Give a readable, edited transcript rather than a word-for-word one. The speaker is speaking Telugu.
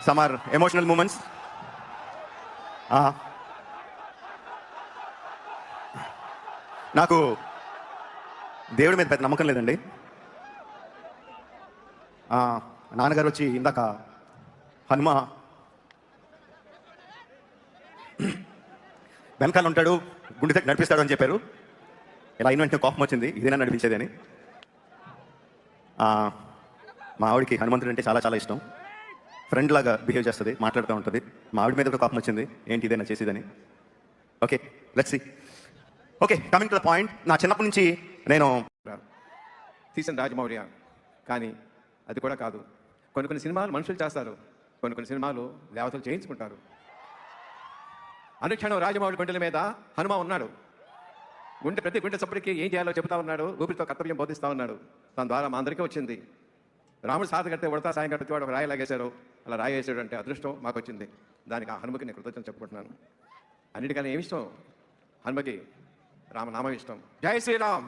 Some are emotional moments. నాకు దేవుడి మీద పెద్ద నమ్మకం లేదండి. నాన్నగారు వచ్చి ఇందాక హనుమ వెనకాల ఉంటాడు, గుండె దగ్గర నడిపిస్తాడు అని చెప్పారు. ఇలా అయిన వెంటనే కోపం వచ్చింది, ఇదేనా నడిపించేది అని. మా ఆవిడకి హనుమంతుడు అంటే చాలా చాలా ఇష్టం. ఫ్రెండ్ లాగా బిహేవ్ చేస్తుంది, మాట్లాడుతూ ఉంటుంది. మా ఆవిడ మీద కూడా కోపం వచ్చింది, ఏంటి ఇదేనా చేసేదని. Okay, let's see. Okay, coming to the point. నా చిన్నప్పటి నుంచి నేను తీసిన రాజమౌళి, కానీ అది కూడా కాదు. కొన్ని సినిమాలు మనుషులు చేస్తారు, కొన్ని సినిమాలు దేవతలు చేయించుకుంటారు. అనుక్షణం రాజమౌళి గుండెల మీద హనుమ ఉన్నాడు. ప్రతి గుండె సప్పుడికి ఏం చేయాలో చెబుతా ఉన్నాడు, ఊపిరితో కర్తవ్యం బోధిస్తూ ఉన్నాడు. దాని ద్వారా మా అందరికీ వచ్చింది. రాముడు సాధ కడితే ఉడతా సాయం కడితే వాడు రాయి లాగేశారు, అలా రాయి వేసాడు అంటే అదృష్టం మాకు వచ్చింది. దానికి ఆ హనుమకి నేను కృతజ్ఞతలు చెప్పుకుంటున్నాను. అన్నిటికన్నా ఏమి ఇష్టం హనుమకి? రామనామం ఇష్టం. జై శ్రీరామ్.